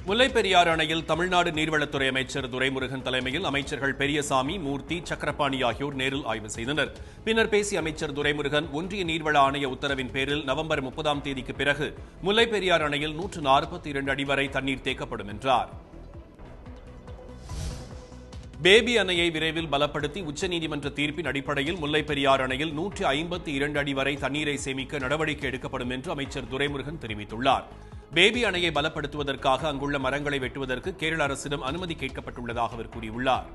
முல்லைப் பெரியாறு அணையில் தமிழ்நாடு நீர்வளத்துறை அமைச்சர் துரைமுருகன் தலைமையில் அமைச்சர்கள் பெரியசாமி, மூர்த்தி, சக்கரபாணி ஆகியோர் நேரில் ஆய்வு செய்தனர். பின்னர் பேசிய அமைச்சர் துரைமுருகன், ஒன்றிய நீர்வள ஆணைய உத்தரவின் பேரில் நவம்பர் 30ஆம் தேதிக்கு பிறகு முல்லைப் பெரியாறு அணையில் 142 அடி வரை தண்ணீர் தேக்கப்படும் என்றார். பேபி அணையை விரைவில் பலப்படுத்தி உச்சநீதிமன்ற தீர்ப்பின் அடிப்படையில் முல்லைப் பெரியாறு அணையில் 152 அடி வரை தண்ணீரை சேமிக்க நடவடிக்கை எடுக்கப்படும் என்று அமைச்சர் துரைமுருகன் தெரிவித்துள்ளார். பேபி அணையை பலப்படுத்துவதற்காக அங்குள்ள மரங்களை வெட்டுவதற்கு கேரள அரசிடம் அனுமதி கேட்கப்பட்டுள்ளதாக அவர் கூறியுள்ளார்.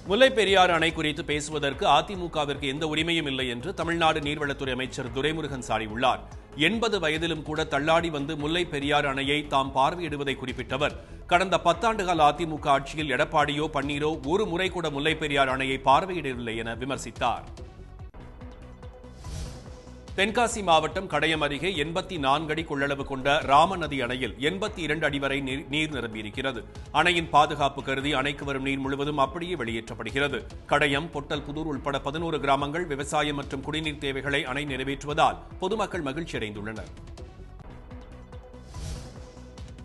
முல்லைப் பெரியாறு அணை குறித்து பேசுவதற்கு அதிமுகவிற்கு எந்த உரிமையும் இல்லை என்று தமிழ்நாடு நீர்வளத்துறை அமைச்சர் துரைமுருகன் சாடியுள்ளார். 80 வயதிலும் கூட தள்ளாடி வந்து முல்லைப் பெரியாறு அணையை தாம் பார்வையிடுவதை குறிப்பிட்டவர், கடந்த 10 ஆண்டுகால அதிமுக ஆட்சியில் எடப்பாடியோ பன்னீரோ ஒரு முறை கூட முல்லைப் பெரியாறு அணையை பார்வையிடவில்லை என விமர்சித்தார். தென்காசி மாவட்டம் கடையம் அருகே 84 அடி கொள்ளளவு கொண்ட ராமநதி அணையில் 82 அடி வரை நீர் நிரம்பியிருக்கிறது. அணையின் பாதுகாப்பு கருதி அணைக்கு வரும் நீர் முழுவதும் அப்படியே வெளியேற்றப்படுகிறது. கடையம், பொட்டல் புதூர் உட்பட 11 கிராமங்கள் விவசாயம் மற்றும் குடிநீர் தேவைகளை அணை நிறைவேற்றுவதால் பொதுமக்கள் மகிழ்ச்சியடைந்துள்ளனர்.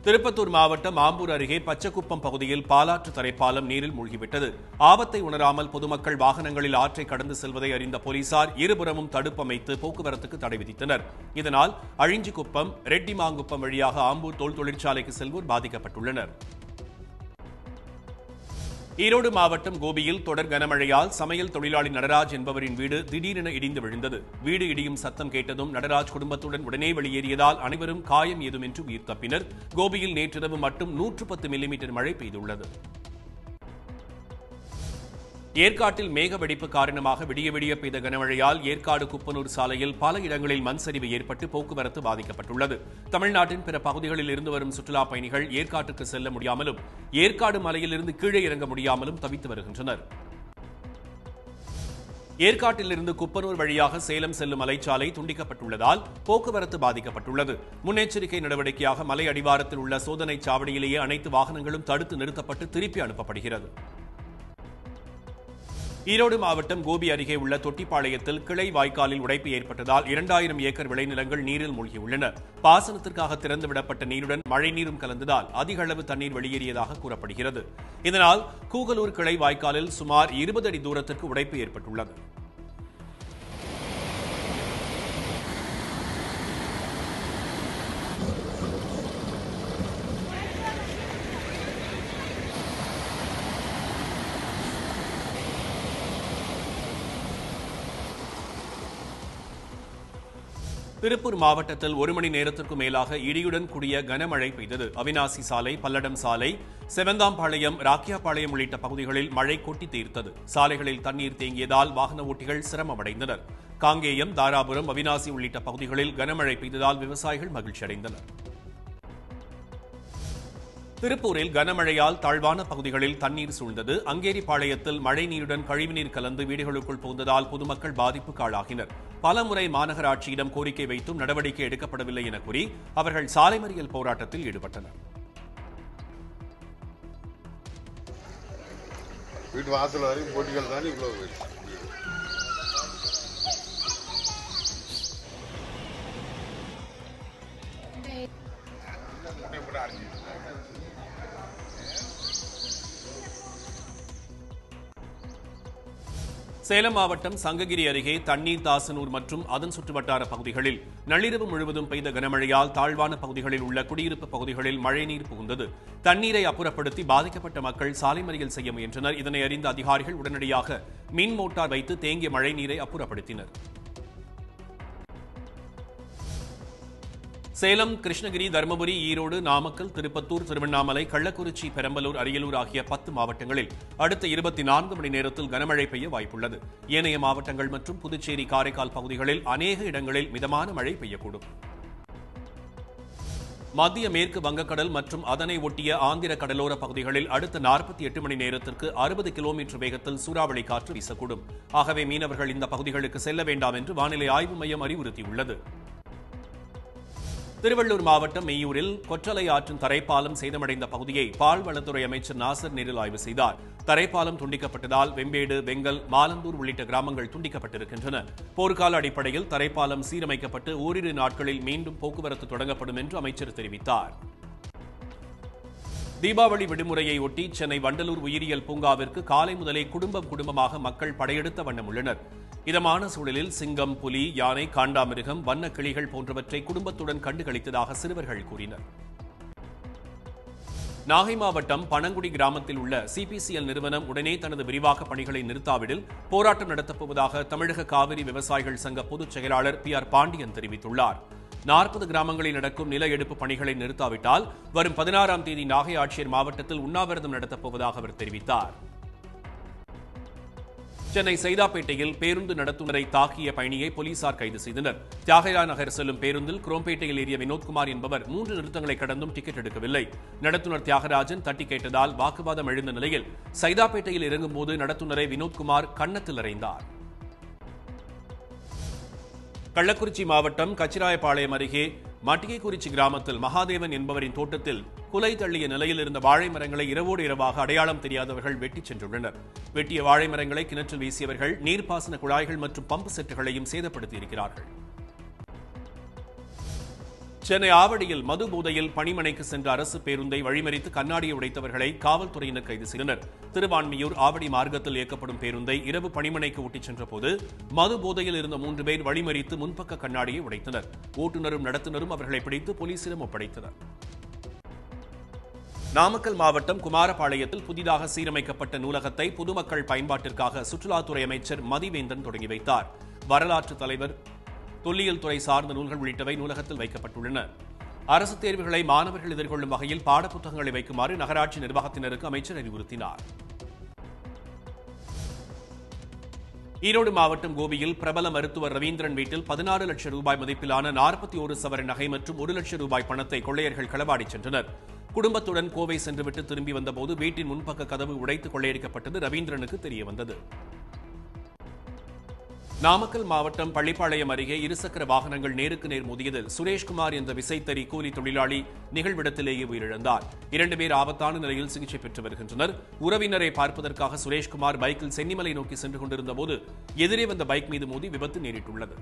திருப்பத்தூர் மாவட்டம் ஆம்பூர் அருகே பச்சக்குப்பம் பகுதியில் பாலாற்று தரைப்பாலம் நீரில் மூழ்கிவிட்டது. ஆபத்தை உணராமல் பொதுமக்கள் வாகனங்களில் ஆற்றை கடந்து செல்வதை அறிந்த போலீசார் இருபுறமும் தடுப்பமைத்து போக்குவரத்துக்கு தடை விதித்தனர். இதனால் அழிஞ்சிக்குப்பம், ரெட்டிமாங்குப்பம் வழியாக ஆம்பூர் தோல் தொழிற்சாலைக்கு செல்வோர் பாதிக்கப்பட்டுள்ளனர். ஈரோடு மாவட்டம் கோபியில் தொடர் கனமழையால் சமையல் தொழிலாளி நடராஜ் என்பவரின் வீடு திடீரென இடிந்து விழுந்தது. வீடு இடியும் சத்தம் கேட்டதும் நடராஜ் குடும்பத்துடன் உடனே வெளியேறியதால் அனைவரும் காயம் ஏதுமின்றி உயிர் தப்பினர். கோபியில் நேற்றிரவு மட்டும் 110 மில்லிமீட்டர் மழை பெய்துள்ளது. ஏற்காட்டில் மேக வெடிப்பு காரணமாக விடிய விடிய பெய்த கனமழையால் ஏற்காடு குப்பனூர் சாலையில் பல இடங்களில் மண் சரிவு ஏற்பட்டு போக்குவரத்து பாதிக்கப்பட்டுள்ளது. தமிழ்நாட்டின் பிற பகுதிகளில் இருந்து வரும் சுற்றுலாப் பயணிகள் ஏற்காட்டுக்கு செல்ல முடியாமலும் ஏற்காடு மலையிலிருந்து கீழே இறங்க முடியாமலும் தவித்து வருகின்றனர். ஏற்காட்டிலிருந்து குப்பனூர் வழியாக சேலம் செல்லும் மலைச்சாலை துண்டிக்கப்பட்டுள்ளதால் போக்குவரத்து பாதிக்கப்பட்டுள்ளது. முன்னெச்சரிக்கை நடவடிக்கையாக மலை அடிவாரத்தில் உள்ள சோதனை சாவடியிலேயே அனைத்து வாகனங்களும் தடுத்து நிறுத்தப்பட்டு திருப்பி அனுப்பப்படுகிறது. ஈரோடு மாவட்டம் கோபி அருகே உள்ள தொட்டிப்பாளையத்தில் கிளை வாய்க்காலில் உடைப்பு ஏற்பட்டதால் 2000 ஏக்கர் விளைநிலங்கள் நீரில் மூழ்கியுள்ளன. பாசனத்திற்காக திறந்துவிடப்பட்ட நீருடன் மழைநீரும் கலந்ததால் அதிக அளவு தண்ணீர் வெளியேறியதாக கூறப்படுகிறது. இதனால் கூகலூர் கிளை வாய்க்காலில் சுமார் 20 அடி தூரத்திற்கு உடைப்பு ஏற்பட்டுள்ளது. திருப்பூர் மாவட்டத்தில் 1 மணி நேரத்திற்கும் மேலாக இடியுடன் கூடிய கனமழை பெய்தது. அவினாசி சாலை, பல்லடம் சாலை, செவந்தாம்பாளையம், ராக்கியாபாளையம் உள்ளிட்ட பகுதிகளில் மழை கொட்டி தீர்த்தது. சாலைகளில் தண்ணீர் தேங்கியதால் வாகன ஓட்டிகள் சிரமமடைந்தனர். காங்கேயம், தாராபுரம், அவினாசி உள்ளிட்ட பகுதிகளில் கனமழை பெய்ததால் விவசாயிகள் மகிழ்ச்சியடைந்தனர். திருப்பூரில் கனமழையால் தாழ்வான பகுதிகளில் தண்ணீர் சூழ்ந்தது. அங்கேரிபாளையத்தில் மழை நீருடன் கழிவுநீர் கலந்து வீடுகளுக்குள் புகுந்ததால் பொதுமக்கள் பாதிப்புக்கு ஆளாகினர். பலமுறை மாநகராட்சியிடம் கோரிக்கை வைத்தும் நடவடிக்கை எடுக்கப்படவில்லை என கூறி அவர்கள் சாலை மறியல் போராட்டத்தில் ஈடுபட்டனர். வீட்டு வாசல் வரைக்கும் போட்டிகள் தான் இவ்வளவு. சேலம் மாவட்டம் சங்ககிரி அருகே தண்ணீர் தாசனூர் மற்றும் அதன் சுற்றுவட்டார பகுதிகளில் நள்ளிரவு முழுவதும் பெய்த கனமழையால் தாழ்வான பகுதிகளில் உள்ள குடியிருப்பு பகுதிகளில் மழைநீர் புகுந்தது. தண்ணீரை அப்புறப்படுத்தி பாதிக்கப்பட்ட மக்கள் சாலை மறியல் செய்ய முயன்றனர். இதனை அறிந்த அதிகாரிகள் உடனடியாக மின் மோட்டார் வைத்து தேங்கிய மழைநீரை அப்புறப்படுத்தினர். சேலம், கிருஷ்ணகிரி, தருமபுரி, ஈரோடு, நாமக்கல், திருப்பத்தூர், திருவண்ணாமலை, கள்ளக்குறிச்சி, பெரம்பலூர், அரியலூர் ஆகிய 10 மாவட்டங்களில் அடுத்த 24 மணி நேரத்தில் கனமழை பெய்ய வாய்ப்புள்ளது. ஏனைய மாவட்டங்கள் மற்றும் புதுச்சேரி, காரைக்கால் பகுதிகளில் அநேக இடங்களில் மிதமான மழை பெய்யக்கூடும். மத்திய மேற்கு வங்கக்கடல் மற்றும் அதனை ஒட்டிய ஆந்திர கடலோர பகுதிகளில் அடுத்த 48 மணி நேரத்திற்கு 60 கிலோமீட்டர் வேகத்தில் சூறாவளி காற்று வீசக்கூடும். ஆகவே மீனவர்கள் இந்த பகுதிகளுக்கு செல்ல வேண்டாம் என்று வானிலை ஆய்வு மையம் அறிவுறுத்தியுள்ளது. திருவள்ளூர் மாவட்டம் மெய்யூரில் கொற்றலை ஆற்றின் தரைப்பாலம் சேதமடைந்த பகுதியை பால்வளத்துறை அமைச்சர் நாசர் நேரில் ஆய்வு செய்தார். தரைப்பாலம் துண்டிக்கப்பட்டதால் வெம்பேடு, வெங்கல், மாலந்தூர் உள்ளிட்ட கிராமங்கள் துண்டிக்கப்பட்டிருக்கின்றன. போர்க்கால அடிப்படையில் தரைப்பாலம் சீரமைக்கப்பட்டு ஓரிரு நாட்களில் மீண்டும் போக்குவரத்து தொடங்கப்படும் என்று அமைச்சர் தெரிவித்தார். தீபாவளி விடுமுறையை ஒட்டி சென்னை வண்டலூர் உயிரியல் பூங்காவிற்கு காலை முதலே குடும்பமாக மக்கள் படையெடுத்த வண்ணம் உள்ளனர். இதமான சூழலில் சிங்கம், புலி, யானை, காண்டாமிருகம், வண்ண கிளிகள் போன்றவற்றை குடும்பத்துடன் கண்டுகளித்ததாக சிறுவர்கள் கூறினர். நாகை மாவட்டம் பனங்குடி கிராமத்தில் உள்ள சிபிசிஎல் நிறுவனம் உடனே தனது விரிவாக்க பணிகளை நிறுத்தாவிடில் போராட்டம் நடத்தப்போவதாக தமிழக காவிரி விவசாயிகள் சங்க பொதுச் செயலாளர் PR பாண்டியன் தெரிவித்துள்ளார். 40 கிராமங்களில் நடக்கும் நில எடுப்பு பணிகளை நிறுத்தாவிட்டால் வரும் 16ஆம் தேதி நாகை ஆட்சியர் மாவட்டத்தில் உண்ணாவிரதம் நடத்தப்போவதாக அவர் தெரிவித்தார். சென்னை சைதாப்பேட்டையில் பேருந்து நடத்துனரை தாக்கிய பயணியை போலீசார் கைது செய்தனர். தியாகராய நகர் செல்லும் பேருந்தில் குரோம்பேட்டையில் ஏறிய வினோத்குமார் என்பவர் 3 நிறுத்தங்களை கடந்தும் டிக்கெட் எடுக்கவில்லை. நடத்துனர் தியாகராஜன் தட்டி கேட்டதால் வாக்குவாதம் எழுந்த நிலையில் சைதாப்பேட்டையில் இறங்கும்போது நடத்துனரை வினோத்குமார் கன்னத்தில் அறைந்தார். கள்ளக்குறிச்சி மாவட்டம் கச்சிராயபாளையம் அருகே மட்டிகைக்குறிச்சி கிராமத்தில் மகாதேவன் என்பவரின் தோட்டத்தில் குலை தள்ளிய நிலையில் இருந்த வாழை மரங்களை இரவோடு இரவாக அடையாளம் தெரியாதவர்கள் வெட்டிச் சென்றுள்ளனர். வெட்டிய வாழை மரங்களை கிணற்றில் வீசியவர்கள் நீர்ப்பாசன குழாய்கள் மற்றும் பம்பு செட்டுகளையும் சேதப்படுத்தியிருக்கிறார்கள். சென்னை ஆவடியில் மது போதையில் பணிமனைக்கு சென்ற அரசு பேருந்தை வழிமறித்து கண்ணாடியை உடைத்தவர்களை காவல்துறையினர் கைது செய்தனர். திருவான்மியூர் ஆவடி மார்க்கத்தில் இயக்கப்படும் பேருந்தை இரவு பணிமனைக்கு ஓட்டிச் சென்றபோது மது போதையில் இருந்த 3 பேர் வழிமறித்து முன்பக்க கண்ணாடியை உடைத்தனர். ஓட்டுநரும் நடத்துனரும் அவர்களை பிடித்து போலீசிடம் ஒப்படைத்தனர். நாமக்கல் மாவட்டம் குமாரபாளையத்தில் புதிதாக சீரமைக்கப்பட்ட நூலகத்தை பொதுமக்கள் பயன்பாட்டிற்காக சுற்றுலாத்துறை அமைச்சர் மதிவேந்தன் தொடங்கி வைத்தார். வரலாற்று தலைவர், தொல்லியல் துறை சார்ந்த நூல்கள் உள்ளிட்டவை நூலகத்தில் வைக்கப்பட்டுள்ளன. அரசு தேர்வுகளை மாணவர்கள் எதிர்கொள்ளும் வகையில் பாடப்புத்தகங்களை வைக்குமாறு நகராட்சி நிர்வாகத்தினருக்கு அமைச்சர் அறிவுறுத்தினார். ஈரோடு மாவட்டம் கோபியில் பிரபல மருத்துவர் ரவீந்திரன் வீட்டில் 16 லட்சம் ரூபாய் மதிப்பிலான 41 சவரன் நகை மற்றும் 1 லட்சம் ரூபாய் பணத்தை கொள்ளையர்கள் களவாடிச் சென்றனர். குடும்பத்துடன் கோவை சென்றுவிட்டு திரும்பி வந்தபோது வீட்டின் முன்பக்க கதவு உடைத்து கொள்ளையடிக்கப்பட்டது ரவீந்திரனுக்கு தெரியவந்தது. நாமக்கல் மாவட்டம் பள்ளிப்பாளையம் அருகே இருசக்கர வாகனங்கள் நேருக்கு நேர் மோதியதில் சுரேஷ்குமார் என்ற விசைத்தறி கூலி தொழிலாளி நிகழ்விடத்திலேயே உயிரிழந்தார். 2 பேர் ஆபத்தான நிலையில் சிகிச்சை பெற்று வருகின்றனர். உறவினரை பார்ப்பதற்காக சுரேஷ்குமார் பைக்கில் சென்னிமலை நோக்கி சென்று கொண்டிருந்தபோது எதிரே வந்த பைக் மீது மோதி விபத்து நேரிட்டுள்ளது.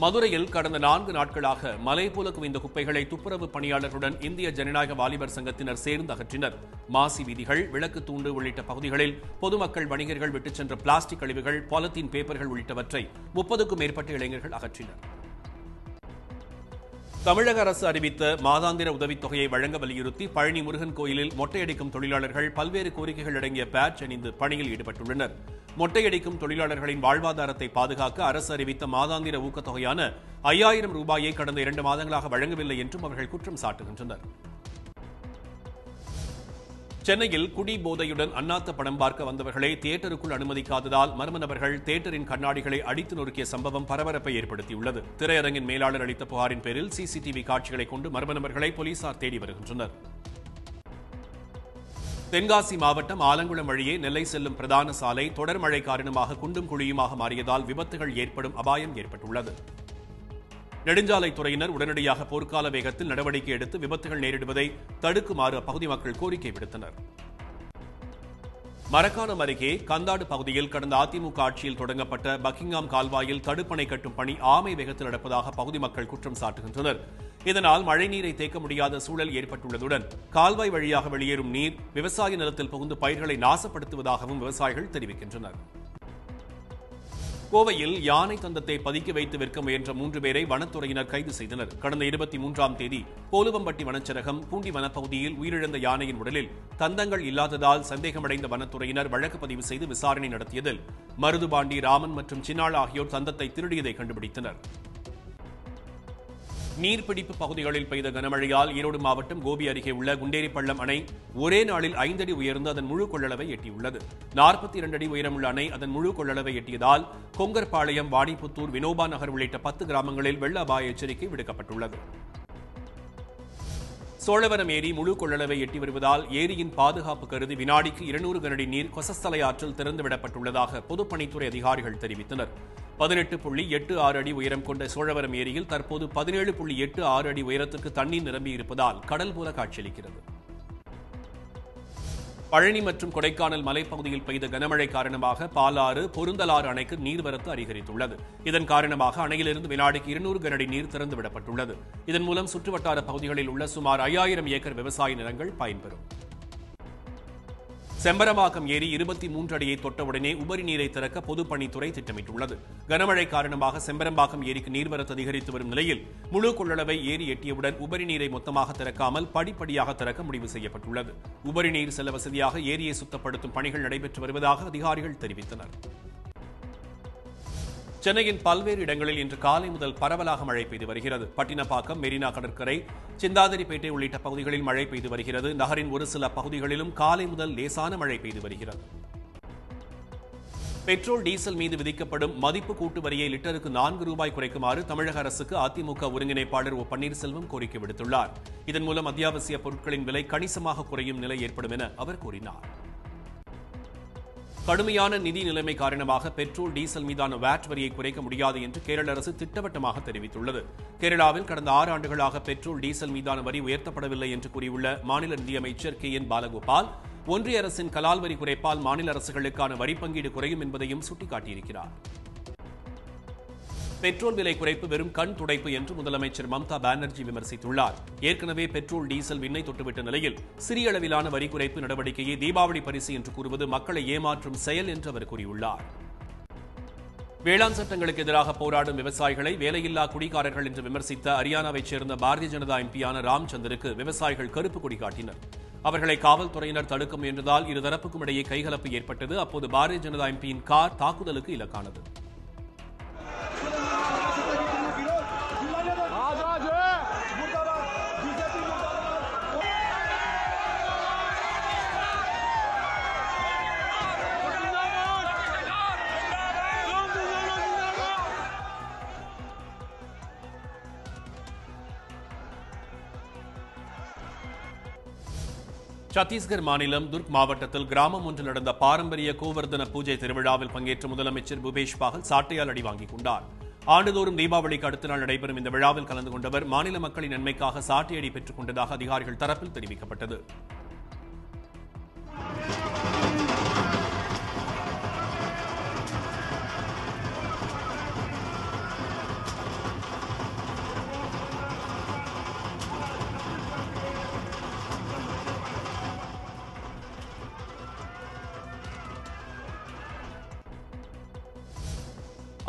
மதுரையில் கடந்த 4 நாட்களாக மலை போல குவிந்த குப்பைகளை துப்புரவு பணியாளர்களுடன் இந்திய ஜனநாயக வாலிபர் சங்கத்தினர் சேர்ந்து அகற்றினர். மாசி வீதிகள், விளக்கு தூண்டு உள்ளிட்ட பகுதிகளில் பொதுமக்கள், வணிகர்கள் விட்டுச் சென்ற பிளாஸ்டிக் கழிவுகள், பாலித்தீன் பேப்பர்கள் உள்ளிட்டவற்றை 30க்கும் மேற்பட்ட இளைஞர்கள் அகற்றினர். தமிழக அரசு அறிவித்த மாதாந்திர உதவித்தொகையை வழங்க வலியுறுத்தி பழனி முருகன் கோயிலில் மொட்டையடிக்கும் தொழிலாளர்கள் பல்வேறு கோரிக்கைகள் அடங்கிய பேட்ஜ் அணிந்து பணியில் ஈடுபட்டுள்ளனர். மொட்டையடிக்கும் தொழிலாளர்களின் வாழ்வாதாரத்தை பாதுகாக்க அரசு அறிவித்த மாதாந்திர ஊக்கத்தொகையான 5000 ரூபாயை கடந்த 2 மாதங்களாக வழங்கவில்லை என்றும் அவர்கள் குற்றம் சாட்டுகின்றனர். சென்னையில் குடி போதையுடன் அண்ணாத்த படம் பார்க்க வந்தவர்களை தியேட்டருக்குள் அனுமதிக்காததால் மர்ம நபர்கள் தியேட்டரின் கண்ணாடிகளை அடித்து நொறுக்கிய சம்பவம் பரபரப்பை ஏற்படுத்தியுள்ளது. திரையரங்கின் மேலாளர் அளித்த புகாரின் பேரில் சிசிடிவி காட்சிகளை கொண்டு மர்ம நபர்களை போலீசார் தேடி வருகின்றனர். தென்காசி மாவட்டம் ஆலங்குளம் வழியே நெல்லை செல்லும் பிரதான சாலை தொடர் மழை காரணமாக குண்டும் குழியுமாக மாறியதால் விபத்துகள் ஏற்படும் அபாயம் ஏற்பட்டுள்ளது. நெடுஞ்சாலைத்துறையினர் உடனடியாக போர்க்கால வேகத்தில் நடவடிக்கை எடுத்து விபத்துகள் நேரிடுவதை தடுக்குமாறு அப்பகுதி மக்கள் கோரிக்கை விடுத்தனர். மரக்காணம் அருகே கந்தாடு பகுதியில் கடந்த அதிமுக ஆட்சியில் தொடங்கப்பட்ட பக்கிங்ஹாம் கால்வாயில் தடுப்பணை கட்டும் பணி ஆமை வேகத்தில் நடப்பதாக பகுதி மக்கள் குற்றம் சாட்டுகின்றனர். இதனால் மழைநீரை தேக்க முடியாத சூழல் ஏற்பட்டுள்ளதுடன் கால்வாய் வழியாக வெளியேறும் நீர் விவசாய நிலத்தில் புகுந்து பயிர்களை நாசப்படுத்துவதாகவும் விவசாயிகள் தெரிவிக்கின்றனர். கோவையில் யானை தந்தத்தை பதுக்கி வைத்து விற்க முயன்ற 3 பேரை வனத்துறையினர் கைது செய்தனர். கடந்த 23ஆம் தேதி போலுவம்பட்டி வனச்சரகம் பூண்டி வனப்பகுதியில் உயிரிழந்த யானையின் உடலில் தந்தங்கள் இல்லாததால் சந்தேகமடைந்த வனத்துறையினர் வழக்கு பதிவு செய்து விசாரணை நடத்தியதில் மருதுபாண்டி, ராமன் மற்றும் சின்னாள் ஆகியோர் தந்தத்தை திருடியதை கண்டுபிடித்தனர். நீர்பிடிப்பு பகுதிகளில் பெய்த கனமழையால் ஈரோடு மாவட்டம் கோபி அருகே உள்ள குண்டேரிப்பள்ளம் அணை ஒரே நாளில் 5 அடி உயர்ந்து அதன் முழு கொள்ளளவை எட்டியுள்ளது. 42 அடி உயரமுள்ள அணை அதன் முழு கொள்ளளவை எட்டியதால் கொங்கர்பாளையம், வாடிப்புத்தூர், வினோபா நகர் உள்ளிட்ட 10 கிராமங்களில் வெள்ள அபாய எச்சரிக்கை விடுக்கப்பட்டுள்ளது. சோழவரம் ஏரி முழு கொள்ளளவை எட்டி வருவதால் ஏரியின் பாதுகாப்பு கருதி வினாடிக்கு 200 கனஅடி நீர் கொசஸ்தலை ஆற்றில் திறந்துவிடப்பட்டுள்ளதாக பொதுப்பணித்துறை அதிகாரிகள் தெரிவித்தனர். 18.86 அடி உயரம் கொண்ட சோழவரம் ஏரியில் தற்போது 17.86 அடி உயரத்திற்கு தண்ணீர் நிரம்பியிருப்பதால் கடல் போல காட்சியளிக்கிறது. பழனி மற்றும் கொடைக்கானல் மலைப்பகுதியில் பெய்த கனமழை காரணமாக பாலாறு, பொருந்தலாறு அணைக்கு நீர்வரத்து அதிகரித்துள்ளது. இதன் காரணமாக அணையிலிருந்து வினாடிக்கு 200 கனஅடி நீர் திறந்துவிடப்பட்டுள்ளது. இதன் மூலம் சுற்றுவட்டார பகுதிகளில் உள்ள சுமார் 5000 ஏக்கர் விவசாய நிலங்கள் பயன்பெறும். செம்பரம்பாக்கம் ஏரி 23 அடியை தொட்டவுடனே உபரி நீரை திறக்க பொதுப்பணித்துறை திட்டமிட்டுள்ளது. கனமழை காரணமாக செம்பரம்பாக்கம் ஏரிக்கு நீர்வரத்து அதிகரித்து வரும் நிலையில் முழு கொள்ளளவை ஏரி எட்டியவுடன் உபரி நீரை மொத்தமாக திறக்காமல் படிப்படியாக திறக்க முடிவு செய்யப்பட்டுள்ளது. உபரி நீர் செல்ல வசதியாக ஏரியை சுத்தப்படுத்தும் பணிகள் நடைபெற்று வருவதாக அதிகாரிகள் தெரிவித்தனர். சென்னையின் பல்வேறு இடங்களில் இன்று காலை முதல் பரவலாக மழை பெய்து வருகிறது. பட்டினப்பாக்கம், மெரினா கடற்கரை, சிந்தாதிரிப்பேட்டை உள்ளிட்ட பகுதிகளில் மழை பெய்து வருகிறது. நகரின் ஒரு சில பகுதிகளிலும் காலை முதல் லேசான மழை பெய்து வருகிறது. பெட்ரோல், டீசல் மீது விதிக்கப்படும் மதிப்பு கூட்டு வரியை லிட்டருக்கு 4 ரூபாய் குறைக்குமாறு தமிழக அரசுக்கு அதிமுக ஒருங்கிணைப்பாளர் ஓ பன்னீர்செல்வம் கோரிக்கை விடுத்துள்ளார். இதன் மூலம் அத்தியாவசிய பொருட்களின் விலை கணிசமாக குறையும் நிலை ஏற்படும் என அவர் கூறினார். கடுமையான நிதி நிலைமை காரணமாக பெட்ரோல், டீசல் மீதான வாட் வரியை குறைக்க முடியாது என்று கேரள அரசு திட்டவட்டமாக தெரிவித்துள்ளது. கேரளாவில் கடந்த 6 ஆண்டுகளாக பெட்ரோல், டீசல் மீதான வரி உயர்த்தப்படவில்லை என்று கூறியுள்ள மாநில நிதியமைச்சர் KN பாலகோபால், ஒன்றிய அரசின் கலால் வரி குறைப்பால் மாநில அரசுகளுக்கான வரி பங்கீடு குறையும் என்பதையும் சுட்டிக்காட்டியிருக்கிறார். பெட்ரோல் விலை குறைப்பு வெறும் கண் துடைப்பு என்று முதலமைச்சர் மம்தா பானர்ஜி விமர்சித்துள்ளார். ஏற்கனவே பெட்ரோல், டீசல் விண்ணை தொட்டுவிட்ட நிலையில் சிறிய அளவிலான வரி குறைப்பு நடவடிக்கையை தீபாவளி பரிசு என்று கூறுவது மக்களை ஏமாற்றும் செயல் என்று அவர் கூறியுள்ளார். வேளாண் சட்டங்களுக்கு எதிராக போராடும் விவசாயிகளை வேலையில்லா குடிகாரர்கள் என்று விமர்சித்த ஹரியானாவைச் சேர்ந்த பாரதிய ஜனதா எம்பியான ராம்சந்தருக்கு விவசாயிகள் கருப்பு கொடி காட்டினர். அவர்களை காவல்துறையினர் தடுக்க முயன்றதால் இருதரப்புக்கும் இடையே கைகலப்பு ஏற்பட்டது. அப்போது பாரதிய ஜனதா எம்பியின் கார் தாக்குதலுக்கு இலக்கானது. சத்தீஸ்கர் மாநிலம் துர்க் மாவட்டத்தில் கிராமம் ஒன்றில் நடந்த பாரம்பரிய கோவர்தன பூஜை திருவிழாவில் பங்கேற்ற முதலமைச்சர் பூபேஷ் பாகல் சாட்டையால் அடி வாங்கிக் கொண்டார். ஆண்டுதோறும் தீபாவளிக்கு அடுத்த நாள் நடைபெறும் இந்த விழாவில் கலந்து கொண்டவர் மாநில மக்களின் நன்மைக்காக சாட்டையடி பெற்றுக் கொண்டதாக அதிகாரிகள் தரப்பில் தெரிவிக்கப்பட்டது.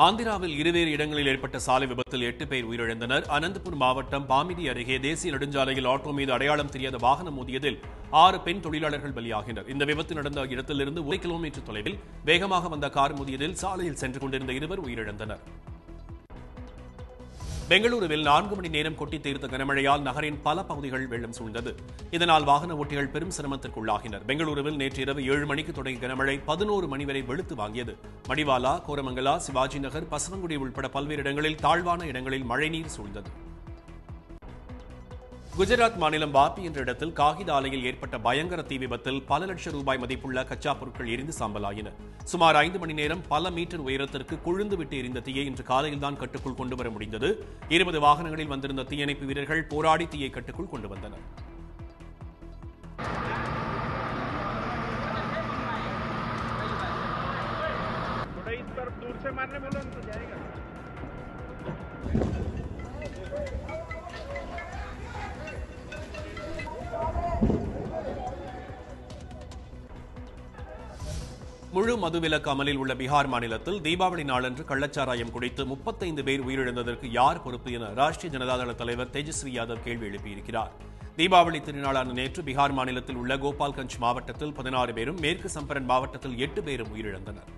ஆந்திராவில் இருவேறு இடங்களில் ஏற்பட்ட சாலை விபத்தில் 8 பேர் உயிரிழந்தனர். அனந்தபுர் மாவட்டம் பாமிடி அருகே தேசிய நெடுஞ்சாலையில் ஆட்டோ மீது அடையாளம் தெரியாத வாகனம் மோதியதில் 6 பெண் தொழிலாளர்கள் பலியாகினர். இந்த விபத்து நடந்த இடத்திலிருந்து 1 கிலோமீட்டர் தொலைவில் வேகமாக வந்த கார் மோதியதில் சாலையில் சென்று கொண்டிருந்த 2 உயிரிழந்தனர். பெங்களூருவில் 4 மணி நேரம் கொட்டி தீர்த்த கனமழையால் நகரின் பல பகுதிகள் வெள்ளம் சூழ்ந்தது. இதனால் வாகன ஓட்டிகள் பெரும் சிரமத்திற்குள்ளாகினர். பெங்களூருவில் நேற்று இரவு 7 மணிக்கு தொடங்கிய கனமழை 11 மணி வரை வெளுத்து வாங்கியது. மடிவாலா, கோரமங்கலா, சிவாஜி நகர், பசவங்குடி உள்பட பல்வேறு இடங்களில் தாழ்வான இடங்களில் மழைநீர் சூழ்ந்தது. குஜராத் மாநிலம் வாப்பி என்ற இடத்தில் காகித ஆலையில் ஏற்பட்ட பயங்கர தீ விபத்தில் பல லட்சம் ரூபாய் மதிப்புள்ள கச்சா பொருட்கள் எரிந்து சாம்பலாயின. சுமார் 5 மணி நேரம் பல மீட்டர் உயரத்திற்கு கொழுந்து விட்டு எரிந்த தீயை இன்று காலையில்தான் கட்டுக்குள் கொண்டுவர முடிந்தது. 20 வாகனங்களில் வந்திருந்த தீயணைப்பு வீரர்கள் போராடி தீயை கட்டுக்குள் கொண்டு வந்தனர். முழு மதுவிலக்கு அமலில் உள்ள பீகார் மாநிலத்தில் தீபாவளி நாளன்று கள்ளச்சாராயம் குடித்து 35 பேர் உயிரிழந்ததற்கு யார் பொறுப்பு என ராஷ்டிரிய ஜனதாதள தலைவர் தேஜஸ்வி யாதவ் கேள்வி எழுப்பியிருக்கிறார். தீபாவளி திருநாளான நேற்று பீகார் மாநிலத்தில் உள்ள கோபால்கஞ்ச் மாவட்டத்தில் 16 பேரும், மேற்கு சம்பரன் மாவட்டத்தில் 8 பேரும் உயிரிழந்தனர்.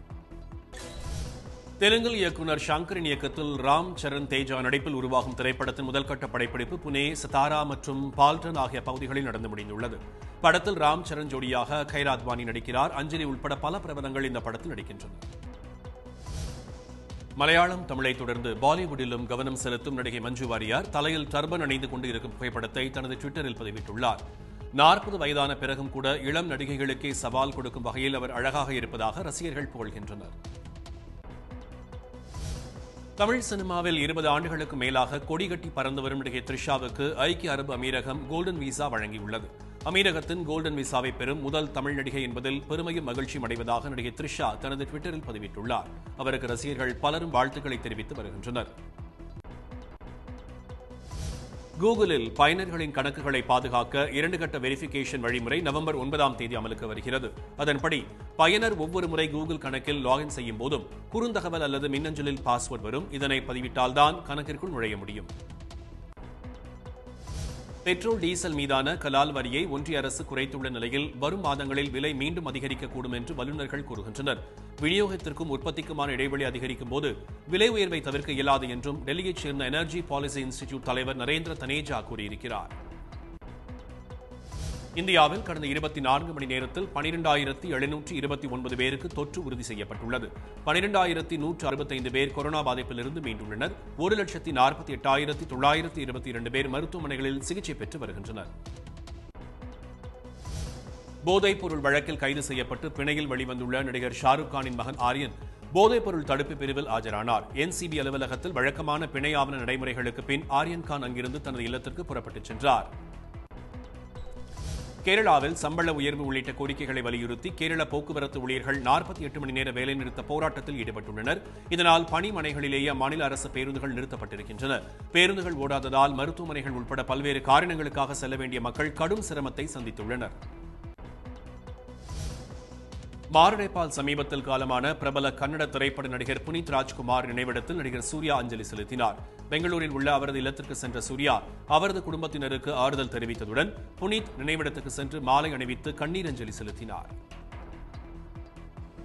தெலுங்கில் இயக்குநர் ஷங்கரின் இயக்கத்தில் ராம் சரண் தேஜா நடிப்பில் உருவாகும் திரைப்படத்தின் முதல்கட்ட படப்பிடிப்பு புனே, சதாரா மற்றும் பால்டன் ஆகிய பகுதிகளில் நடந்து முடிந்துள்ளது. படத்தில் ராம் சரண் ஜோடியாக கைராத் வாணி நடிக்கிறார். அஞ்சலி உட்பட பல பிரபலங்கள் இந்த படத்தில் நடிக்கின்றனர். மலையாளம், தமிழை தொடர்ந்து பாலிவுட்டிலும் கவனம் செலுத்தும் நடிகை மஞ்சு வாரியார் தலையில் டர்பன் அணிந்து கொண்டு இருக்கும் புகைப்படத்தை தனது ட்விட்டரில் பதிவிட்டுள்ளார். 40 வயதான பிறகும் கூட இளம் நடிகைகளுக்கே சவால் கொடுக்கும் வகையில் அவர் அழகாக இருப்பதாக ரசிகர்கள் புகழ்கின்றனர். தமிழ் சினிமாவில் 20 ஆண்டுகளுக்கு மேலாக கொடிகட்டி பறந்து வரும் நடிகை த்ரிஷாவுக்கு ஐக்கிய அரபு அமீரகம் கோல்டன் விசா வழங்கியுள்ளது. அமீரகத்தின் கோல்டன் விசாவை பெறும் முதல் தமிழ் நடிகை என்பதில் பெருமையும் மகிழ்ச்சியும் அடைவதாக நடிகை த்ரிஷா தனது ட்விட்டரில் பதிவிட்டுள்ளார். அவருக்கு ரசிகர்கள் பலரும் வாழ்த்துக்களை தெரிவித்து வருகின்றனர். கூகுளில் பயனர்களின் கணக்குகளை பாதுகாக்க 2 கட்ட வெரிஃபிகேஷன் வழிமுறை நவம்பர் 9ஆம் தேதி அமலுக்கு வருகிறது. அதன்படி பயனர் ஒவ்வொரு முறை கூகுள் கணக்கில் லாகின் செய்யும் போதும் குறுந்தகவல் அல்லது மின்னஞ்சலில் பாஸ்வேர்டு வரும். இதனை பதிவிட்டால்தான் கணக்கிற்குள் நுழைய முடியும். பெட்ரோல் டீசல் மீதான கலால் வரியை ஒன்றிய அரசு குறைத்துள்ள நிலையில் வரும் மாதங்களில் விலை மீண்டும் அதிகரிக்கக்கூடும் என்று வல்லுநர்கள் கூறுகின்றனர். விநியோகத்திற்கும் உற்பத்திக்குமான இடைவெளி அதிகரிக்கும் போது விலை உயர்வை தவிர்க்க இயலாது என்றும் டெல்லியைச் சேர்ந்த எனர்ஜி பாலிசி இன்ஸ்டிடியூட் தலைவர் நரேந்திர தனேஜா கூறியிருக்கிறார். இந்தியாவில் கடந்த 24 மணி நேரத்தில் 12,729 பேருக்கு தொற்று உறுதி செய்யப்பட்டுள்ளது. 12,165 பேர் கொரோனா பாதிப்பிலிருந்து மீண்டுள்ளனர். 1,48,922 பேர் மருத்துவமனைகளில் சிகிச்சை பெற்று வருகின்றனர். போதைப் பொருள் வழக்கில் கைது செய்யப்பட்டு பிணையில் வெளிவந்துள்ள நடிகர் ஷாருக் கானின் மகன் ஆரியன் போதைப் பொருள் தடுப்பு பிரிவில் ஆஜரானார். என்சிபி அலுவலகத்தில் வழக்கமான பிணை ஆவண நடைமுறைகளுக்கு பின் ஆரியன் கான் அங்கிருந்து தனது இல்லத்திற்கு புறப்பட்டுச் சென்றார். கேரளாவில் சம்பள உயர்வு உள்ளிட்ட கோரிக்கைகளை வலியுறுத்தி கேரள போக்குவரத்து ஊழியர்கள் 48 மணி நேர வேலைநிறுத்த போராட்டத்தில் ஈடுபட்டுள்ளனர். இதனால் பணிமனைகளிலேயே அம்மாநில அரசு பேருந்துகள் நிறுத்தப்பட்டிருக்கின்றன. பேருந்துகள் ஓடாததால் மருத்துவமனைகள் உட்பட பல்வேறு காரணங்களுக்காக செல்ல வேண்டிய மக்கள் கடும் சிரமத்தை சந்தித்துள்ளனர். மாரடைப்பால் சமீபத்தில் காலமான பிரபல கன்னட திரைப்பட நடிகர் புனித் ராஜ்குமார் நினைவிடத்தில் நடிகர் சூர்யா அஞ்சலி செலுத்தினார். பெங்களூரில் உள்ள அவரது இல்லத்திற்கு சென்ற சூர்யா அவரது குடும்பத்தினருக்கு ஆறுதல் தெரிவித்ததுடன் புனித் நினைவிடத்துக்கு சென்று மாலை அணிவித்து கண்ணீர் அஞ்சலி செலுத்தினார்.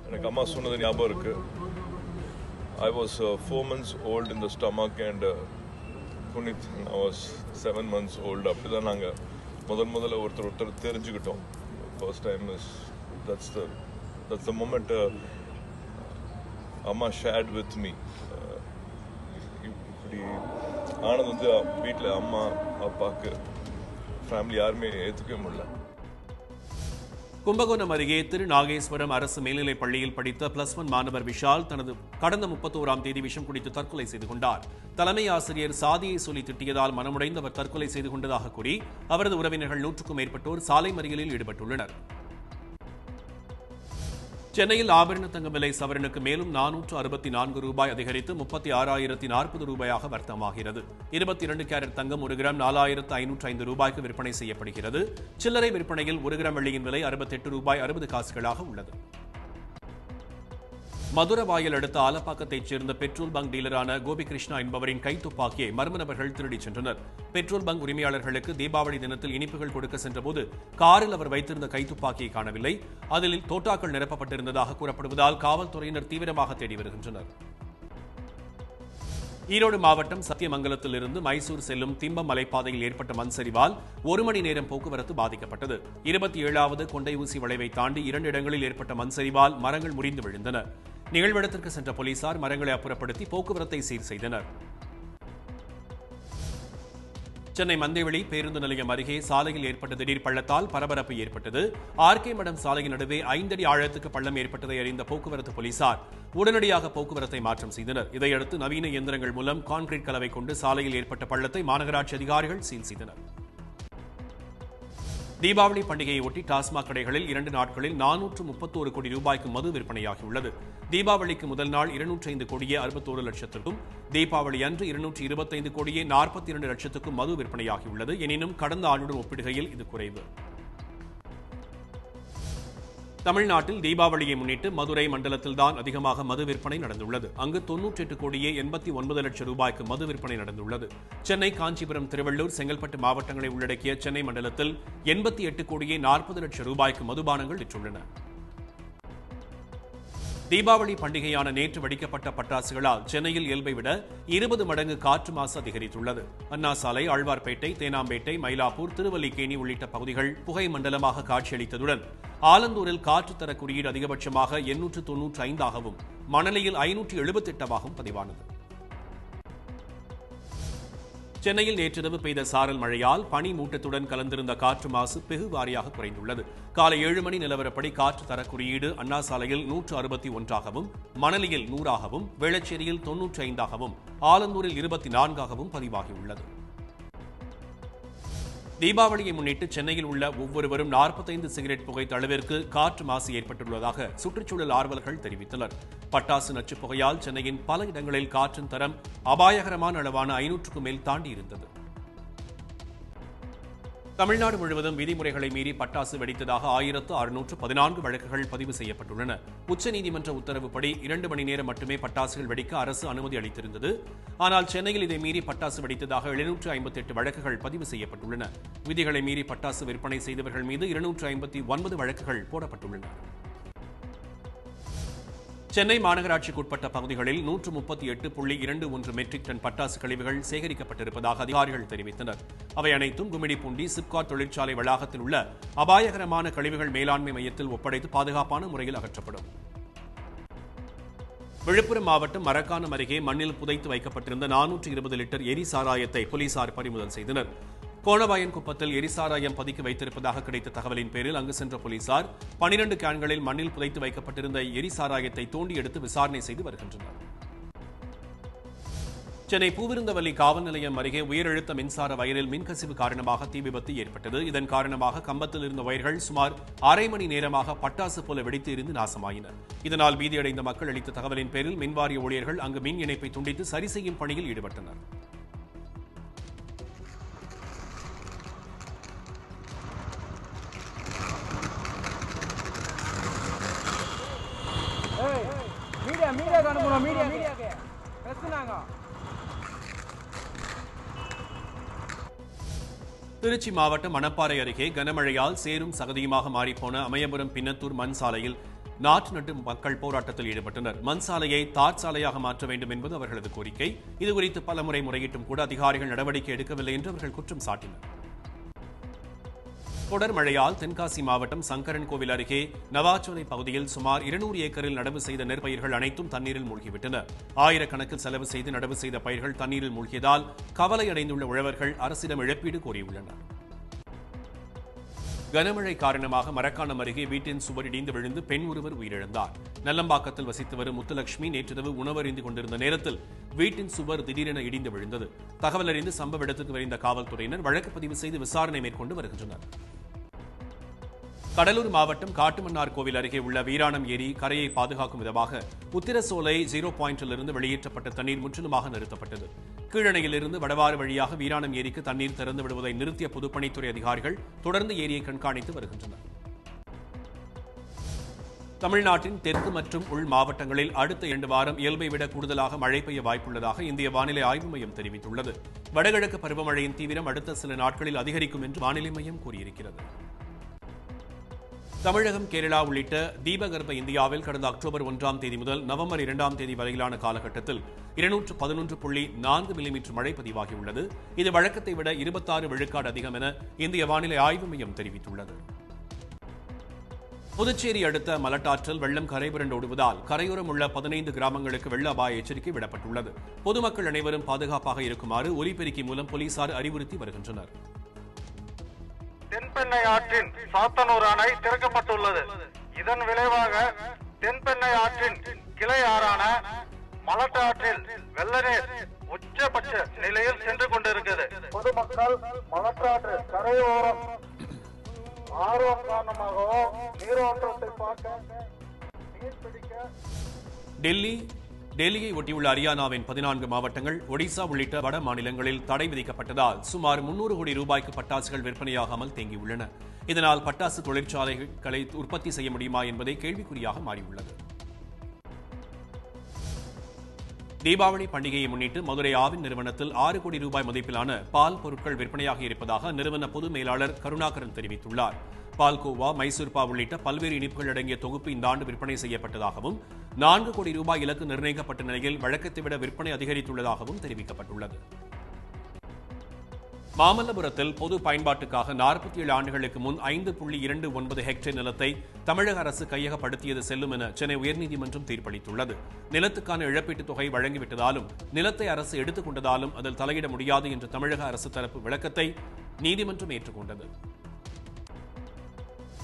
எனக்கு அம்மா சொன்னது ஞாபகம் இருக்கு. I was 4 months old in the stomach and Punith I was 7 months old. அப்படிதான் நாங்க முதல்ல ஒருத்தர் தெரிஞ்சுக்கிட்டோம். First time is that's the moment Amma shared with me. இப்படி ஆனது வந்து வீட்டில் அம்மா அப்பாவுக்கு ஃபேமிலி யாருமே ஏற்றுக்கவே முடியல. கும்பகோணம் அருகே திருநாகேஸ்வரம் அரசு மேல்நிலைப் பள்ளியில் படித்த +1 மாணவர் விஷால் தனது கடந்த 31ஆம் தேதி விஷம் குடித்து தற்கொலை செய்து கொண்டார். தலைமை ஆசிரியர் சாதியை சொல்லி திட்டியதால் மனமுடைந்து அவர் தற்கொலை செய்து கொண்டதாக கூறி அவரது உறவினர்கள் 100க்கும் மேற்பட்டோர் சாலை மறியலில் ஈடுபட்டுள்ளனர். சென்னையில் ஆபரண தங்கம் விலை சவரனுக்கு மேலும் 464 ரூபாய் அதிகரித்து 36,040 ரூபாயாக வர்த்தகமாகிறது. 22 கேரட் தங்கம் 1 கிராம் 4,505 ரூபாய்க்கு விற்பனை செய்யப்படுகிறது. சில்லறை விற்பனையில் 1 கிராம் வெள்ளியின் விலை 68 ரூபாய் 60 காசுகளாக உள்ளது. மதுரவாயல் அடுத்த ஆலப்பாக்கத்தைச் சேர்ந்த பெட்ரோல் பங்க் டீலரான கோபிகிருஷ்ணா என்பவரின் கைத்துப்பாக்கியை மர்ம நபர்கள் திருடிச் சென்றனர். பெட்ரோல் பங்க் உரிமையாளர்களுக்கு தீபாவளி தினத்தில் இனிப்புகள் கொடுக்க சென்றபோது காரில் அவர் வைத்திருந்த கைத்துப்பாக்கியை காணவில்லை. அதில் தோட்டாக்கள் நிரப்பப்பட்டிருந்ததாக கூறப்படுவதால் காவல்துறையினர் தீவிரமாக தேடி வருகின்றனர். ஈரோடு மாவட்டம் சத்தியமங்கலத்தில் இருந்து மைசூர் செல்லும் திம்பம் மலைப்பாதையில் ஏற்பட்ட மண் சரிவால் 1 மணி நேரம் போக்குவரத்து பாதிக்கப்பட்டது. 27வது கொண்டை ஊசி வளைவை தாண்டி 2 இடங்களில் ஏற்பட்ட மண் சரிவால் மரங்கள் முறிந்து விழுந்தன. நிகழ்விடத்திற்கு சென்ற போலீசார் மரங்களை அப்புறப்படுத்தி போக்குவரத்தை சீர் செய்தனர். சென்னை மந்தேவெளி பேருந்து நிலையம் அருகே சாலையில் ஏற்பட்ட திடீர் பள்ளத்தால் பரபரப்பு ஏற்பட்டது. ஆர்கே மடம் சாலையின் நடுவே 5 அடி ஆழத்துக்கு பள்ளம் ஏற்பட்டதை அறிந்த போக்குவரத்து போலீசார் உடனடியாக போக்குவரத்தை மாற்றம் செய்தனர். இதையடுத்து நவீன இயந்திரங்கள் மூலம் கான்கிரீட் கலவை கொண்டு சாலையில் ஏற்பட்ட பள்ளத்தை மாநகராட்சி அதிகாரிகள் சீல் செய்தனர். தீபாவளி பண்டிகையொட்டி டாஸ்மாக் கடைகளில் 2 நாட்களில் 431 கோடி ரூபாய்க்கு மது விற்பனையாகியுள்ளது. தீபாவளிக்கு முதல் நாள் 205 கோடியே 61 லட்சத்திற்கும், தீபாவளி அன்று 225 கோடியே 42 லட்சத்துக்கும் மது விற்பனையாகியுள்ளது. எனினும் கடந்த ஆண்டுடன் ஒப்பிடுகையில் இது குறைவு. தமிழ்நாட்டில் தீபாவளியை முன்னிட்டு மதுரை மண்டலத்தில்தான் அதிகமாக மது விற்பனை நடந்துள்ளது. அங்கு 98 கோடியே 89 லட்சம் ரூபாய்க்கு மது விற்பனை நடந்துள்ளது. சென்னை, காஞ்சிபுரம், திருவள்ளூர், செங்கல்பட்டு மாவட்டங்களை உள்ளடக்கிய சென்னை மண்டலத்தில் 88 கோடியே 40 லட்சம் ரூபாய்க்கு மதுபானங்கள் விற்றுள்ளன. தீபாவளி பண்டிகையான நேற்று வெடிக்கப்பட்ட பட்டாசுகளால் சென்னையில் இயல்பை விட 20 மடங்கு காற்று மாசு அதிகரித்துள்ளது. அண்ணா சாலை, ஆழ்வார்பேட்டை, தேனாம்பேட்டை, மயிலாப்பூர், திருவல்லிக்கேணி உள்ளிட்ட பகுதிகள் புகை மண்டலமாக காட்சியளித்ததுடன் ஆலந்தூரில் காற்றுத்தர குறியீடு அதிகபட்சமாக 895ஆகவும் மணலியில் 578ஆகவும் பதிவானது. சென்னையில் நேற்றிரவு பெய்த சாரல் மழையால் பனி மூட்டத்துடன் கலந்திருந்த காற்று மாசு வெகுவாரியாக குறைந்துள்ளது. காலை 7 மணி நிலவரப்படி காற்று தர குறியீடு அண்ணா சாலையில் 161ஆகவும், மணலியில் 100ஆகவும், வேளச்சேரியில் 95ஆகவும், ஆலந்தூரில் 24ஆகவும் பதிவாகியுள்ளது. தீபாவளியை முன்னிட்டு சென்னையில் உள்ள ஒவ்வொருவரும் 45 சிகரெட் புகைத்த அளவிற்கு காற்று மாசு ஏற்பட்டுள்ளதாக சுற்றுச்சூழல் ஆர்வலர்கள் தெரிவித்தனர். பட்டாசு நச்சுப் புகையால் சென்னையின் பல இடங்களில் காற்றின் தரம் அபாயகரமான அளவான 500க்கும் மேல் தாண்டியிருந்தது. தமிழ்நாடு முழுவதும் விதிமுறைகளை மீறி பட்டாசு வெடித்ததாக 1614 வழக்குகள் பதிவு செய்யப்பட்டுள்ளன. உச்சநீதிமன்ற உத்தரவுப்படி 2 மணி நேரம் மட்டுமே பட்டாசுகள் வெடிக்க அரசு அனுமதி அளித்திருந்தது. ஆனால் சென்னையில் இதை மீறி பட்டாசு வெடித்ததாக 758 வழக்குகள் பதிவு செய்யப்பட்டுள்ளன. விதிகளை மீறி பட்டாசு விற்பனை செய்தவர்கள் மீது 259 வழக்குகள் போடப்பட்டுள்ளன. சென்னை மாநகராட்சிக்குட்பட்ட பகுதிகளில் 138.21 மெட்ரிக் டன் பட்டாசு கழிவுகள் சேகரிக்கப்பட்டிருப்பதாக அதிகாரிகள் தெரிவித்தனர். அவை அனைத்தும் கும்மிடிப்பூண்டி சிப்காட் தொழிற்சாலை வளாகத்தில் உள்ள அபாயகரமான கழிவுகள் மேலாண்மை மையத்தில் ஒப்படைத்து பாதுகாப்பான முறையில் அகற்றப்படும். விழுப்புரம் மாவட்டம் மரக்காணம் அருகே மண்ணில் புதைத்து வைக்கப்பட்டிருந்த 420 லிட்டர் எரி சாராயத்தை போலீசார் பறிமுதல் செய்தனர். கோணவாயன் குப்பத்தில் எரிசாராயம் பதுக்கி வைத்திருப்பதாக கிடைத்த தகவலின் பேரில் அங்கு சென்ற போலீசார் 12 கேன்களில் மண்ணில் புதைத்து வைக்கப்பட்டிருந்த எரிசாராயத்தை தோண்டி எடுத்து விசாரணை செய்து வருகின்றனர். சென்னை பூவிருந்தவல்லி காவல் நிலையம் அருகே உயரழுத்த மின்சார வயரில் மின்கசிவு காரணமாக தீ விபத்து ஏற்பட்டது. இதன் காரணமாக கம்பத்தில் இருந்த வயர்கள் சுமார் அரை மணி நேரமாக பட்டாசு போல வெடித்து எரிந்து நாசமாயின. இதனால் பீதியடைந்த மக்கள் அளித்த தகவலின் பேரில் மின்வாரிய ஊழியர்கள் அங்கு மின் இணைப்பை துண்டித்து சரி செய்யும் பணியில் ஈடுபட்டனர். திருச்சி மாவட்டம் மணப்பாறை அருகே கனமழையால் சேரும் சகதியுமாக மாறிப்போன அமயபுரம் பின்னத்தூர் மண் சாலையில் நாற்று நட்டு மக்கள் போராட்டத்தில் ஈடுபட்டனர். மண் சாலையை தார் சாலையாக மாற்ற வேண்டும் என்பது அவர்களது கோரிக்கை. இதுகுறித்து பலமுறை முறையிட்டும் கூட அதிகாரிகள் நடவடிக்கை எடுக்கவில்லை என்று அவர்கள் குற்றம் சாட்டினர். தொடர் மழையால் தென்காசி மாவட்டம் சங்கரன் கோவில் அருகே நவாச்சோலை பகுதியில் சுமார் 200 ஏக்கரில் நடவு செய்த நெற்பயிர்கள் அனைத்தும் தண்ணீரில் மூழ்கிவிட்டன. ஆயிரக்கணக்கில் செலவு செய்து நடவு செய்த பயிர்கள் தண்ணீரில் மூழ்கியதால் கவலையடைந்துள்ள உழவர்கள் அரசிடம் இழப்பீடு கோரியுள்ளனர். கனமழை காரணமாக மரக்காணம் அருகே வீட்டின் சுவர் இடிந்து விழுந்து பெண் ஒருவர் உயிரிழந்தார். நல்லம்பாக்கத்தில் வசித்து வரும் முத்துலட்சுமி நேற்றிரவு உணவருந்திக் கொண்டிருந்த நேரத்தில் வீட்டின் சுவர் திடீரென இடிந்து விழுந்தது. தகவல் அறிந்து சம்பவ இடத்துக்கு விரைந்த காவல்துறையினர் வழக்கு பதிவு செய்து விசாரணை மேற்கொண்டு வருகின்றனர். கடலூர் மாவட்டம் காட்டுமன்னார் கோவில் அருகே உள்ள வீராணம் ஏரி கரையை பாதுகாக்கும் விதமாக உத்திரசோலை 0 பாயிண்டிலிருந்து வெளியேற்றப்பட்ட தண்ணீர் முற்றிலுமாக நிறுத்தப்பட்டது. கீழணையிலிருந்து வடவாறு வழியாக வீராணம் ஏரிக்கு தண்ணீர் திறந்து விடுவதை நிறுத்திய பொதுப்பணித்துறை அதிகாரிகள் தொடர்ந்து ஏரியை கண்காணித்து வருகின்றனர். தமிழ்நாட்டின் தெற்கு மற்றும் உள் மாவட்டங்களில் அடுத்த 2 வாரம் இயல்பை விட கூடுதலாக மழை பெய்ய வாய்ப்புள்ளதாக இந்திய வானிலை ஆய்வு மையம் தெரிவித்துள்ளது. வடகிழக்கு பருவமழையின் தீவிரம் அடுத்த சில நாட்களில் அதிகரிக்கும் என்று வானிலை மையம் கூறியிருக்கிறது. தமிழகம், கேரளா உள்ளிட்ட தீபகற்ப இந்தியாவில் கடந்த அக்டோபர் 1ஆம் தேதி முதல் நவம்பர் 2ஆம் தேதி வரையிலான காலகட்டத்தில் 211.4 மில்லிமீட்டர் மழை பதிவாகியுள்ளது. இது வழக்கத்தை விட 26 விழுக்காடு அதிகம் என இந்திய வானிலை ஆய்வு மையம் தெரிவித்துள்ளது. புதுச்சேரி அடுத்த மலட்டாற்றில் வெள்ளம் கரைபுரண்டு ஓடுவதால் கரையோரம் உள்ள 15 கிராமங்களுக்கு வெள்ள அபாய எச்சரிக்கை விடப்பட்டுள்ளது. பொதுமக்கள் அனைவரும் பாதுகாப்பாக இருக்குமாறு ஒலிபெருக்கி மூலம் போலீசார் அறிவுறுத்தி வருகின்றனர். தென்பெண்ணை ஆற்றின் சாத்தனூர் அணை திறக்கப்பட்டுள்ளது. இதன் விளைவாக தென்பெண்ணை ஆற்றின் கிளை ஆறான மலட்டாற்றில் வெள்ளநீர் உச்சபட்ச நிலையில் சென்று கொண்டிருக்கிறது. பொதுமக்கள் மலட்டாற்று கரையோரம் ஆர்வம் காரணமாகவோ நீரோட்டத்தை பார்க்க நீர் பிடிக்க டெல்லியை ஒட்டியுள்ள ஹரியானாவின் 14 மாவட்டங்கள், ஒடிசா உள்ளிட்ட வட மாநிலங்களில் தடை விதிக்கப்பட்டதால் சுமார் 300 கோடி ரூபாய்க்கு பட்டாசுகள் விற்பனையாகாமல் தேங்கியுள்ளன. இதனால் பட்டாசு தொழிற்சாலைகளை உற்பத்தி செய்ய முடியுமா என்பதே கேள்விக்குறியாக மாறியுள்ளது. தீபாவளி பண்டிகையை முன்னிட்டு மதுரை ஆவின் நிறுவனத்தில் 6 கோடி ரூபாய் மதிப்பிலான பால் பொருட்கள் விற்பனையாகி இருப்பதாக நிறுவன பொது மேலாளர் கருணாகரன் தெரிவித்துள்ளார். பால்கோவா, மைசூர்பா உள்ளிட்ட பல்வேறு இனிப்புகள் அடங்கிய தொகுப்பு இந்த ஆண்டு விற்பனை செய்யப்பட்டதாகவும் 4 கோடி ரூபாய் இலக்கு நிர்ணயிக்கப்பட்ட நிலையில் வழக்கத்தை விட விற்பனை அதிகரித்துள்ளதாகவும் தெரிவிக்கப்பட்டுள்ளது. மாமல்லபுரத்தில் பொது பயன்பாட்டுக்காக 47 ஆண்டுகளுக்கு முன் 5.29 ஹெக்டேர் நிலத்தை தமிழக அரசு கையகப்படுத்தியது செல்லும் என சென்னை உயர்நீதிமன்றம் தீர்ப்பளித்துள்ளது. நிலத்துக்கான இழப்பீட்டுத் தொகை வழங்கிவிட்டதாலும் நிலத்தை அரசு எடுத்துக் கொண்டதாலும் அதில் தலையிட முடியாது என்ற தமிழக அரசு தரப்பு விளக்கத்தை நீதிமன்றம் ஏற்றுக்கொண்டது.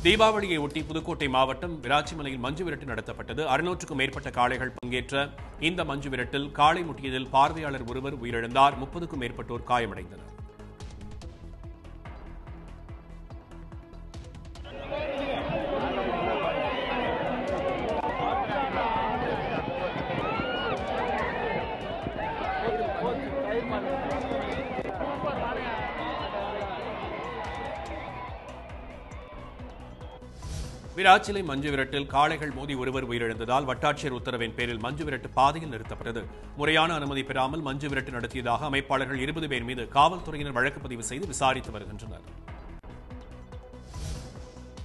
தீபாவளியை ஒட்டி புதுக்கோட்டை மாவட்டம் விராச்சிமலையில் மஞ்சு விரட்டு நடத்தப்பட்டது. 600க்கும் மேற்பட்ட காளைகள் பங்கேற்ற இந்த மஞ்சு விரட்டில் காளை முட்டியதில் பார்வையாளர் ஒருவர் உயிரிழந்தார். 30க்கும் மேற்பட்டோர் காயமடைந்தனர். விராச்சிலை மஞ்சு விரட்டில் காளைகள் மோதி ஒருவர் உயிரிழந்ததால் வட்டாட்சியர் உத்தரவின் பேரில் மஞ்சு விரட்டு பாதையில் நிறுத்தப்பட்டது. முறையான அனுமதி பெறாமல் மஞ்சு விரட்டு நடத்தியதாக அமைப்பாளர்கள் 20 பேர் மீது காவல்துறையினர் வழக்கு பதிவு செய்து விசாரித்து வருகின்றனர்.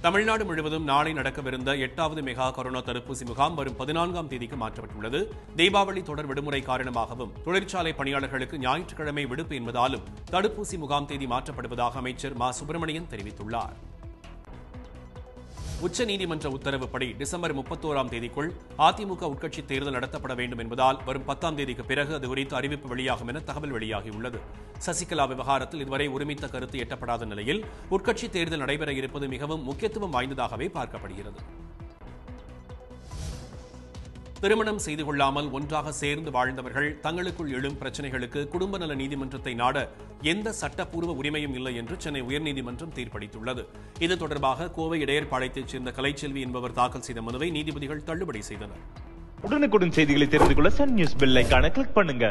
தமிழ்நாடு முழுவதும் நாளை நடக்கவிருந்த 8வது மெகா கொரோனா தடுப்பூசி முகாம் வரும் 14ஆம் தேதிக்கு மாற்றப்பட்டுள்ளது. தீபாவளி தொடர் விடுமுறை காரணமாகவும் தொழிற்சாலை பணியாளர்களுக்கு ஞாயிற்றுக்கிழமை விடுப்பு என்பதாலும் தடுப்பூசி முகாம் தேதி மாற்றப்படுவதாக அமைச்சர் மா சுப்பிரமணியன் தெரிவித்துள்ளார். உச்சநீதிமன்ற உத்தரவுப்படி டிசம்பர் 31ஆம் தேதிக்குள் அதிமுக உட்கட்சி தேர்தல் நடத்தப்பட வேண்டும் என்பதால் வரும் 10ஆம் தேதிக்கு பிறகு அது குறித்து அறிவிப்பு வெளியாகும் என தகவல் வெளியாகியுள்ளது. சசிகலா விவகாரத்தில் இதுவரை ஒருமித்த கருத்து எட்டப்படாத நிலையில் உட்கட்சி தேர்தல் நடைபெற இருப்பது மிகவும் முக்கியத்துவம் வாய்ந்ததாகவே பார்க்கப்படுகிறது. திருமணம் செய்து கொள்ளாமல் ஒன்றாக சேர்ந்து வாழ்ந்தவர்கள் தங்களுக்குள் எழும் பிரச்சினைகளுக்கு குடும்ப நல நீதிமன்றத்தை நாட எந்த சட்டப்பூர்வ உரிமையும் இல்லை என்று சென்னை உயர்நீதிமன்றம் தீர்ப்பளித்துள்ளது. இது தொடர்பாக கோவை இடையர்பாளையத்தைச் சேர்ந்த கலைச்செல்வி என்பவர் தாக்கல் செய்த மனுவை நீதிபதிகள் தள்ளுபடி செய்தனர். உடனுக்குடன் செய்திகளை தெரிந்து கொள்ள சன் நியூஸ் பெல் ஐகானை கிளிக் பண்ணுங்க.